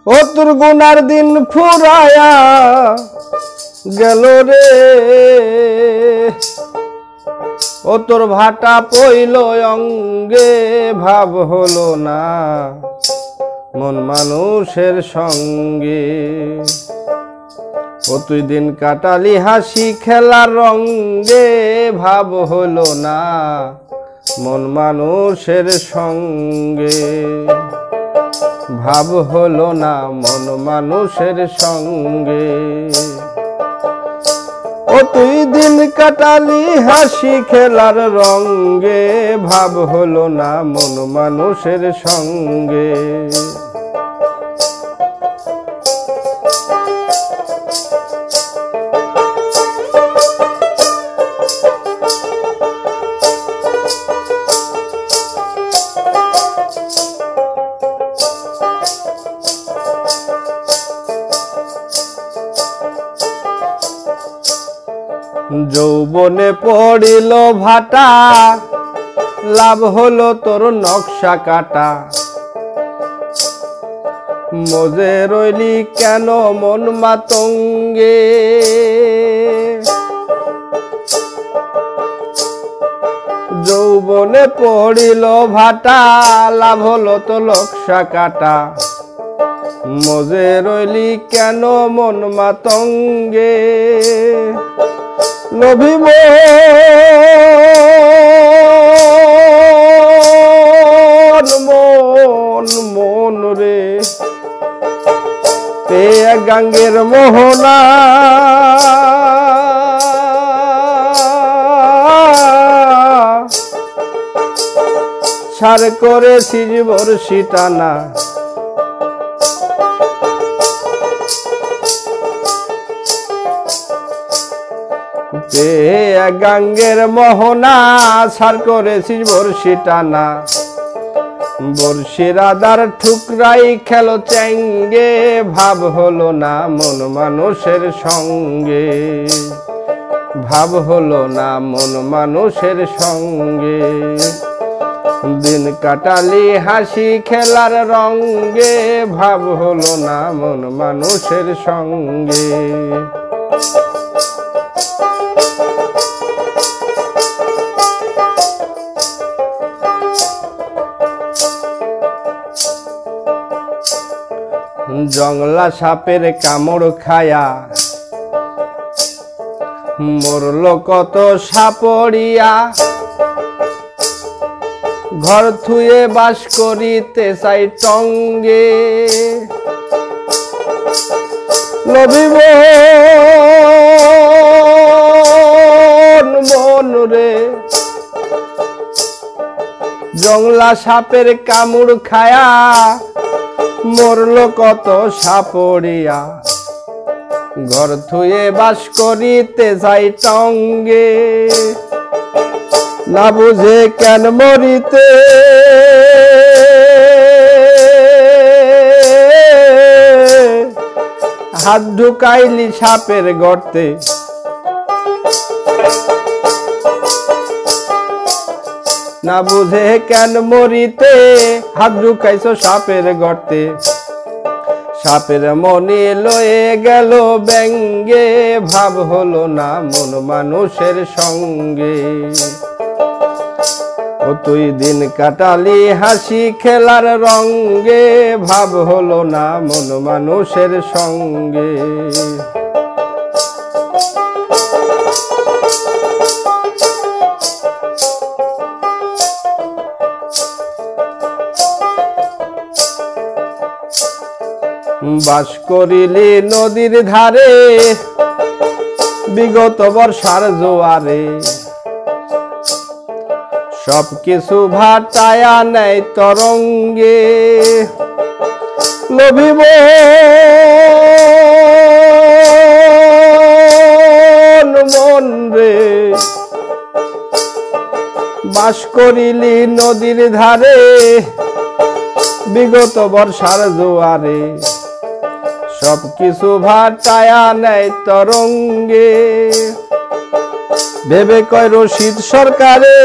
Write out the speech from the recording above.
ও তোর গুনার দিন ফুরায়া গেল রে, ও তোর ভাটা পইল অঙ্গে, ভাব হলো না মন মানুষের সঙ্গে। ও তুই দিন কাটালি হাসি খেলার রঙ্গে, ভাব হলো না মন মানুষের সঙ্গে, ভাব হলো না মন মানুষের সঙ্গে। ও তুই দিন কাটালি হাসি খেলার রঙ্গে, ভাব হলো না মন মানুষের সঙ্গে। যৌবনে পড়িল ভাটা, লাভ হলো তোর নকশা কাটা। মজে রইলি কেন মন মাতঙ্গে, যৌবনে পড়িল ভাটা, লাভ হলো তো নকশা কাটা। মজে রইলি কেন মন মাতঙ্গে, লোভী মন মন রে, তে গাঙ্গের মোহনা। ছাড় করেছিস বর্ষি টানা, গাঙ্গের মোহনা। ছাড় করেছিস বর্ষি টানা, বর্ষির আদার ঠুকরাই খেলো চ্যাঙ্গে, ভাব হলো না মন মানুষের সঙ্গে, ভাব হলো না মন মানুষের সঙ্গে। দিন কাটালি হাসি খেলার রঙ্গে, ভাব হলো না মন মানুষের সঙ্গে। জংলা সাপের কামড় খায়া মরল কত সাপড়িয়া, ঘর থুয়ে বাস করিতে চাই টঙ্গে। লোভী মন রে, জংলা সাপের কামড় খায়া মরল কত সাপড়িয়া, ঘর থুয়ে বাস করিতে যাই টঙ্গে। না বুঝে কেন মরিতে হাত ঢুকাইলি সাপের গর্তে, না বুঝে কেন মরিতে হাত ঢুকাইছো সাপের গর্তে। সাপের মনে লয়ে গেল ব্যঙ্গে, ভাব হলো না মন মানুষের সঙ্গে। ও তুই দিন কাটালি হাসি খেলার রঙ্গে, ভাব হলো না মন মানুষের সঙ্গে। বাস করিলি নদীর ধারে, বিগত বর্ষার জোয়ারে, সবকিছু ভাটায়া নেয় তরঙ্গে। লোভী মন রে, বাস করিলি নদীর ধারে, বিগত বর্ষার জোয়ারে, সবকিছু ভাটায়া নেয় তরঙ্গে। ভেবে কয় রশিদ সরকারে